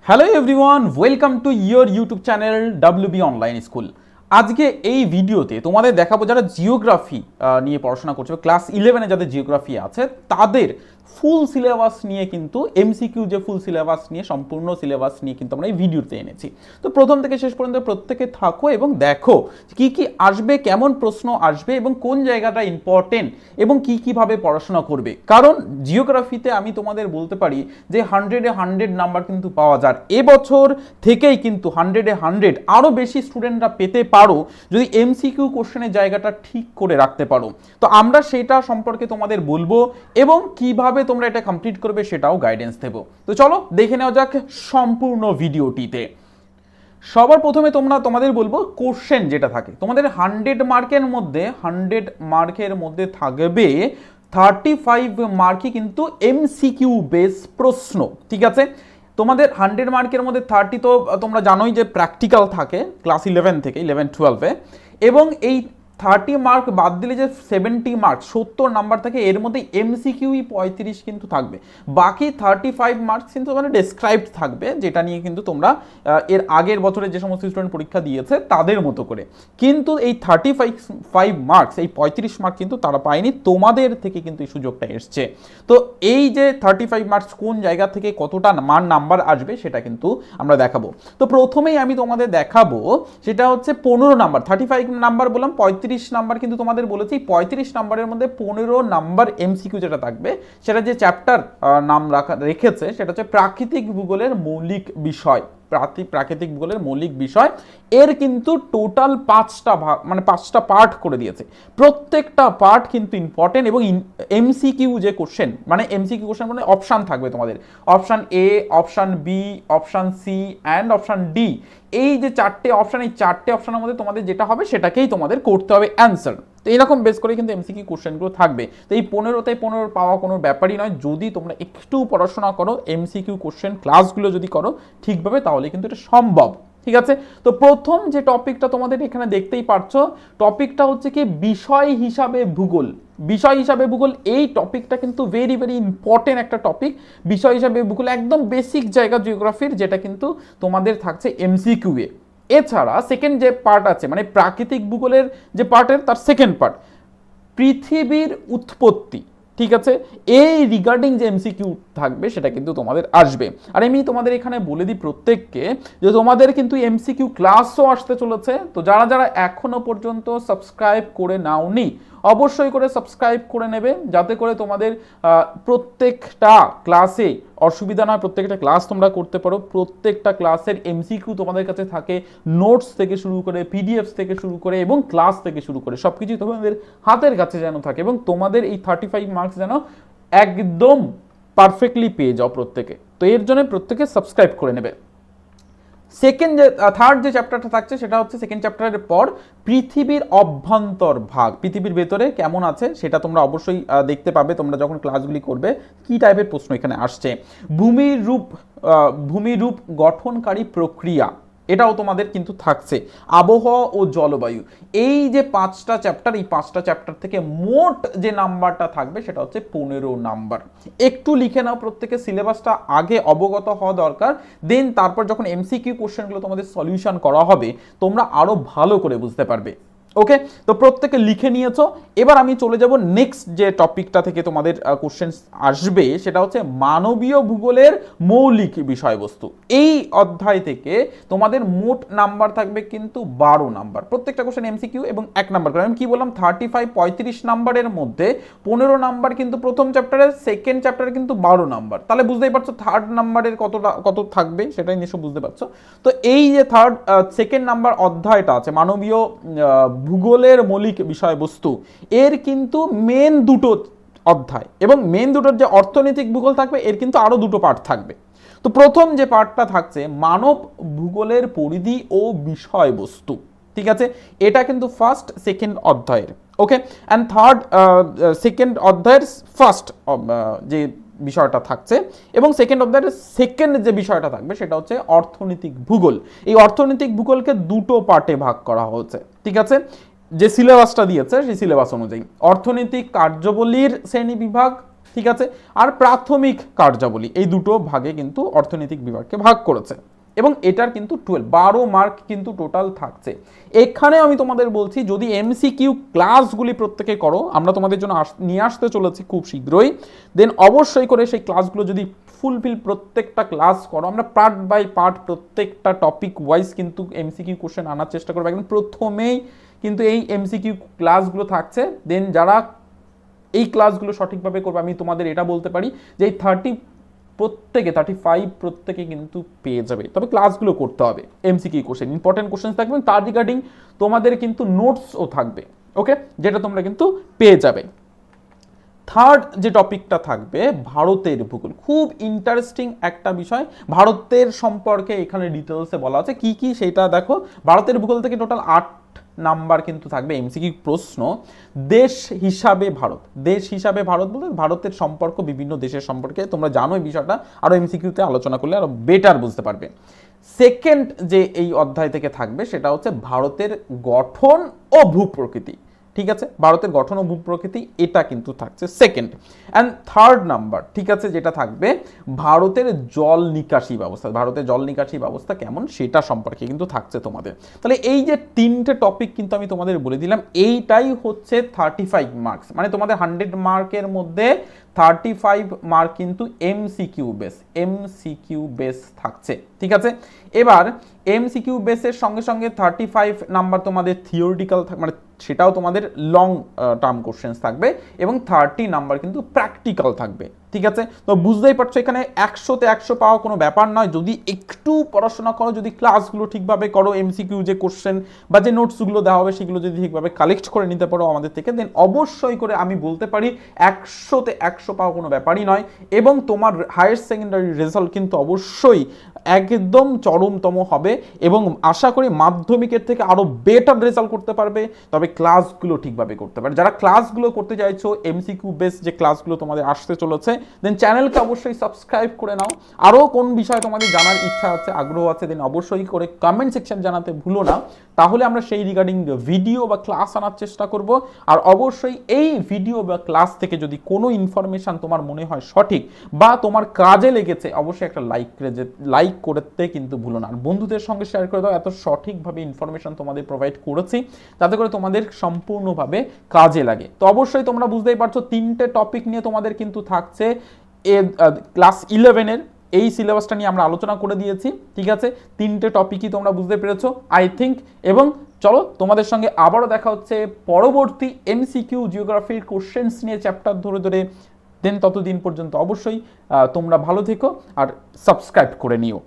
Hello everyone, welcome to your YouTube channel WB online school. আজকে এই ভিডিওতে তোমাদের দেখাবো যারা জিওগ্রাফি নিয়ে পড়াশোনা করছে, ক্লাস 11-এ যাদের জিওগ্রাফি আছে তাদের ফুল সিলেবাস নিয়ে কিন্তু MCQ যে ফুল সিলেবাস নিয়ে সম্পূর্ণ সিলেবাস নিয়ে কিন্তু আমরা এই ভিডিওতে এনেছি। তো প্রথম থেকে শেষ পর্যন্ত প্রত্যেকে থাকো এবং দেখো কি কি আসবে, কেমন প্রশ্ন আসবে এবং কোন জায়গাটা ইম্পর্টেন্ট এবং কিভাবে পড়াশোনা করবে। কারণ জিওগ্রাফিতে আমি তোমাদের বলতে পারি যে 100-এ 100 নাম্বার কিন্তু পাওয়া যায়। এবছর থেকেই কিন্তু 100-এ 100 আরও বেশি স্টুডেন্টরা পেতে পারো যদি MCQ কোশ্চেনের জায়গাটা ঠিক করে রাখতে পারো। তো আমরা সেটা সম্পর্কে তোমাদের বলবো এবং কিভাবে তোমরা এটা কমপ্লিট করবে সেটাও গাইডেন্স দেবো। তো চলো দেখে নেওয়া যাক সম্পূর্ণ ভিডিওটিতে। সবার প্রথমে তোমাদের বলবো কোশ্চেন যেটা থাকে তোমাদের 100 মার্কের মধ্যে থাকবে 35 মার্কই কিন্তু MCQ বেস প্রশ্ন। ঠিক আছে, তোমাদের 100 মার্কের মধ্যে 30 তো তোমরা জানোই যে প্র্যাকটিক্যাল থাকে ক্লাস 11 থেকে 11-12-এ, এবং এই 30 মার্ক বাদ দিলে যে 70 মার্ক 70 নাম্বার থাকে এর মধ্যে MCQই 35 কিন্তু থাকবে। বাকি 35 মার্কস কিন্তু মানে ডেসক্রাইবড থাকবে, যেটা নিয়ে কিন্তু তোমরা এর আগের বছরে যে সমস্ত স্টুডেন্ট পরীক্ষা দিয়েছে তাদের মতো করে। কিন্তু এই 35 মার্কস, এই 35 মার্ক কিন্তু তারা পায়নি, তোমাদের থেকে কিন্তু এই সুযোগটা এসছে। তো এই যে 35 মার্কস কোন জায়গা থেকে কতটা নাম্বার আসবে সেটা কিন্তু আমরা দেখাবো। তো প্রথমেই আমি তোমাদের দেখাবো সেটা হচ্ছে 15 নাম্বার। 35 নাম্বার বললাম, 35 নাম্বার কিন্তু তোমাদের বলেছি 35 নাম্বারের মধ্যে 15 নাম্বার MCQ যেটা থাকবে সেটা যে চ্যাপ্টার নাম রেখেছে সেটা হচ্ছে প্রাকৃতিক ভূগোলের মৌলিক বিষয়। প্রাকৃতিক ভূগোলের মৌলিক বিষয় এর কিন্তু টোটাল 5টা ভাগ মানে 5টা পার্ট করে দিয়েছে। প্রত্যেকটা পার্ট কিন্তু ইম্পর্টেন্ট এবং MCQ যে কোশ্চেন মানে MCQ কোশ্চেন মানে অপশান থাকবে তোমাদের, option A, option B, option C and option D। এই যে চারটে অপশান, এই চারটে অপশানের মধ্যে তোমাদের যেটা হবে সেটাকেই তোমাদের করতে হবে অ্যান্সার। তো এইরকম বেস করে কিন্তু MCQ কোশ্চেনগুলো থাকবে। তো এই 15 পাওয়া কোনো ব্যাপারই নয়, যদি তোমরা একটু পড়াশোনা করো, MCQ কোশ্চেন ক্লাসগুলো যদি করো ঠিকভাবে তাহলে কিন্তু এটা সম্ভব। ঠিক আছে, তো প্রথম যে টপিকটা তোমাদের এখানে দেখতেই পারছো, টপিকটা হচ্ছে কি বিষয় হিসাবে ভূগোল। বিষয় হিসাবে ভূগোল এই টপিকটা কিন্তু ভেরি ইম্পর্টেন্ট একটা টপিক। বিষয় হিসাবে ভূগোল একদম বেসিক জায়গা জিওগ্রাফির, যেটা কিন্তু তোমাদের থাকছে MCQ এ। এছাড়া সেকেন্ড যে পার্ট আছে মানে প্রাকৃতিক ভূগোলের যে পার্টের তার সেকেন্ড পার্ট পৃথিবীর উৎপত্তি। ঠিক আছে, এই রিগার্ডিং যে MCQ থাকবে সেটা কিন্তু তোমাদের আসবে। আর আমি তোমাদের এখানে বলে দিই প্রত্যেককে যে তোমাদের কিন্তু MCQ ক্লাসও আসতে চলেছে। তো যারা যারা এখনো পর্যন্ত সাবস্ক্রাইব করে নাওনি অবশ্যই করে সাবস্ক্রাইব করে নেবে, যাতে করে তোমাদের প্রত্যেকটা ক্লাসে অসুবিধা নয়, প্রত্যেকটা ক্লাস তোমরা করতে পারো। প্রত্যেকটা ক্লাসের MCQ তোমাদের কাছে থাকে, নোটস থেকে শুরু করে PDFs থেকে শুরু করে এবং ক্লাস থেকে শুরু করে সব কিছুই তোমাদের হাতের কাছে যেন থাকে এবং তোমাদের এই 35 মার্কস যেন একদম পারফেক্টলি পেয়ে যাও প্রত্যেকে। তো এর জন্য প্রত্যেকে সাবস্ক্রাইব করে নেবে। থার্ড যে চ্যাপ্টারটা থাকছে সেটা হচ্ছে সেকেন্ড চ্যাপ্টারের পর পৃথিবীর অভ্যন্তর ভাগ। পৃথিবীর ভেতরে কেমন আছে সেটা তোমরা অবশ্যই দেখতে পাবে তোমরা যখন ক্লাসগুলি করবে, কি টাইপের প্রশ্ন এখানে আসছে। ভূমিরূপ গঠনকারী প্রক্রিয়া এটাও তোমাদের কিন্তু থাকছে। আবহাওয়া ও জলবায়ু, এই যে 5টা চ্যাপ্টার, এই 5টা চ্যাপ্টার থেকে মোট যে নাম্বারটা থাকবে সেটা হচ্ছে 15 নাম্বার। একটু লিখে নাও, প্রত্যেকের সিলেবাসটা আগে অবগত হওয়া দরকার, দেন তারপর যখন MCQ কোশ্চেনগুলো তোমাদের সলিউশন করা হবে তোমরা আরো ভালো করে বুঝতে পারবে। ওকে, তো প্রত্যেকে লিখে নিয়েছো। এবার আমি চলে যাব নেক্সট যে টপিকটা থেকে তোমাদের কোশ্চেন আসবে সেটা হচ্ছে মানবীয় ভূগোলের মৌলিক বিষয়বস্তু। এই অধ্যায় থেকে তোমাদের মোট নাম্বার থাকবে কিন্তু 12 নাম্বার। প্রত্যেকটা কোশ্চেন MCQ এবং 1 নাম্বার করে। আমি কি বললাম 35 নাম্বারের মধ্যে 15 নাম্বার কিন্তু প্রথম চ্যাপ্টারের, সেকেন্ড চ্যাপ্টারে কিন্তু 12 নাম্বার। তাহলে বুঝতেই পারছো থার্ড নাম্বারের কত থাকবে সেটাই নিশ্চয় বুঝতে পারছো। তো এই যে সেকেন্ড নাম্বার অধ্যায়টা আছে মানবীয় ভূগোলের মৌলিক বিষয়বস্তু, এর কিন্তু মেন দুটো অধ্যায় এবং মেন দুটোর যে অর্থনৈতিক ভূগোল থাকবে এর কিন্তু আরো দুটো পার্ট থাকবে। তো প্রথম যে পার্টটা থাকছে মানব ভূগোলের পরিধি ও বিষয়বস্তু। ঠিক আছে, এটা কিন্তু ফার্স্ট সেকেন্ড অধ্যায়ের। ওকে, অ্যান্ড থার্ড সেকেন্ড অধ্যায়ের ফার্স্ট যে বিষয়টা থাকছে এবং সেকেন্ড অধ্যায়ের সেকেন্ড যে বিষয়টা থাকবে সেটা হচ্ছে অর্থনৈতিক ভূগোল। এই অর্থনৈতিক ভূগোলকে দুটো পার্টে ভাগ করা হয়েছে। ঠিক আছে, যে সিলেবাসটা দিয়েছে সেই সিলেবাস অনুযায়ী অর্থনৈতিক কার্যাবলীর শ্রেণী বিভাগ ঠিক আছে। আর প্রাথমিক কার্যাবলী, এই দুটো ভাগে কিন্তু অর্থনৈতিক বিভাগকে ভাগ করেছে এবং এটার কিন্তু 12 মার্ক কিন্তু টোটাল থাকছে। এখানে আমি তোমাদের বলছি যদি এমসিকিউ ক্লাসগুলি প্রত্যেকে করো, আমরা তোমাদের জন্য নিয়ে আসতে চলেছি খুব শীঘ্রই, দেন অবশ্যই করে সেই ক্লাসগুলো যদি ফুলফিল প্রত্যেকটা ক্লাস করো, আমরা পার্ট বাই পার্ট প্রত্যেকটা টপিক ওয়াইজ কিন্তু এমসিকিউ কোশ্চেন আনার চেষ্টা করবো। একদম প্রথমেই কিন্তু এই এমসিকিউ ক্লাসগুলো থাকছে। দেন যারা এই ক্লাসগুলো সঠিকভাবে করবে, আমি তোমাদের এটা বলতে পারি যে এই 35 প্রত্যেকে কিন্তু পেয়ে যাবে। তবে ক্লাসগুলো করতে হবে, এমসিকিউ কোশ্চেন ইম্পর্টেন্ট কোশ্চেন থাকবে, তার রিগার্ডিং তোমাদের কিন্তু নোটসও থাকবে, ওকে, যেটা তোমরা কিন্তু পেয়ে যাবে। থার্ড যে টপিকটা থাকবে ভারতের ভূগোল, খুব ইন্টারেস্টিং একটা বিষয়। ভারতের সম্পর্কে এখানে ডিটেলসে বলা আছে কি কি সেটা দেখো। ভারতের ভূগোল থেকে টোটাল 8 নাম্বার কিন্তু থাকবে এমসিকিউ প্রশ্ন। দেশ হিসাবে ভারত, দেশ হিসাবে ভারত বলতে ভারতের সম্পর্ক বিভিন্ন দেশের সম্পর্কে, তোমরা জানো এই বিষয়টা, আরও এমসিকিউতে আলোচনা করলে আরও বেটার বুঝতে পারবে। সেকেন্ড যে এই অধ্যায় থেকে থাকবে সেটা হচ্ছে ভারতের গঠন ও ভূপ্রকৃতি, ঠিক আছে, ভারতের গঠন ও ভূপ্রকৃতি, এটা কিন্তু থাকছে সেকেন্ড। অ্যান্ড থার্ড নাম্বার, ঠিক আছে, যেটা থাকবে ভারতের জল নিকাশি ব্যবস্থা, ভারতের জল নিকাশি ব্যবস্থা কেমন সেটা সম্পর্কে কিন্তু থাকছে তোমাদের। তাহলে এই যে 3টে টপিক কিন্তু আমি তোমাদের বলে দিলাম, এইটাই হচ্ছে 35 মার্কস, মানে তোমাদের 100 মার্কের মধ্যে 35 মার্ক কিন্তু এমসিকিউ বেস থাকছে, ঠিক আছে। এবার এমসিকিউ বেসের সঙ্গে সঙ্গে 35 নাম্বার তোমাদের থিওরিটিক্যাল, মানে সেটাও তোমাদের লং টার্ম কোশ্চেন্স থাকবে এবং 30 নাম্বার কিন্তু প্র্যাকটিক্যাল থাকবে, ঠিক আছে। তো বুঝতেই পারছো এখানে 100তে 100 পাওয়া কোনো ব্যাপার নয়, যদি একটু পড়াশোনা করো, যদি ক্লাসগুলো ঠিকভাবে করো, এমসিকিউ যে কোশ্চেন বা যে নোটসগুলো দেওয়া হবে সেগুলো যদি ঠিকভাবে কালেক্ট করে নিতে পারো আমাদের থেকে, দেন অবশ্যই করে আমি বলতে পারি 100তে 100 পাওয়া কোনো ব্যাপারই নয়। এবং তোমার হায়ার সেকেন্ডারি রেজাল্ট কিন্তু অবশ্যই একদম চরমতম হবে এবং আশা করি মাধ্যমিকের থেকে আরও বেটার রেজাল্ট করতে পারবে, তবে ক্লাসগুলো ঠিকভাবে করতে পারে। যারা ক্লাসগুলো করতে চাইছো, এমসিকিউ বেস যে ক্লাসগুলো তোমাদের আসতে চলেছে, দেন চ্যানেলকে অবশ্যই সাবস্ক্রাইব করে নাও। আরও কোন বিষয়ে তোমাদের জানার ইচ্ছা আছে, আগ্রহ আছে, দেন অবশ্যই করে কমেন্ট সেকশন জানাতে ভুলো না, তাহলে আমরা সেই রিগার্ডিং ভিডিও বা ক্লাস আনার চেষ্টা করব। আর অবশ্যই এই ভিডিও বা ক্লাস থেকে যদি কোনো ইনফরমেশান তোমার মনে হয় সঠিক বা তোমার কাজে লেগেছে, অবশ্যই একটা লাইক করতে কিন্তু ভুলো না। আর বন্ধুদের সঙ্গে শেয়ার করে দাও, এত সঠিকভাবে ইনফরমেশন তোমাদের প্রোভাইড করেছি যাতে করে তোমাদের সম্পূর্ণভাবে কাজে লাগে। তো অবশ্যই তোমরা বুঝতেই পারছো 3টে টপিক নিয়ে তোমাদের কিন্তু থাকছে ক্লাস 11-এর এই সিলেবাসটা নিয়ে আমরা আলোচনা করে দিয়েছি, ঠিক আছে। 3টে টপিকই তোমরা বুঝতে পেরেছো আই থিঙ্ক। এবং চলো তোমাদের সঙ্গে আবারও দেখা হচ্ছে পরবর্তী এমসিকিউ জিওগ্রাফির কোশ্চেন্স নিয়ে চ্যাপ্টার ধরে ধরে। দেন ততদিন পর্যন্ত অবশ্যই তোমরা ভালো থেকো আর সাবস্ক্রাইব করে নিও।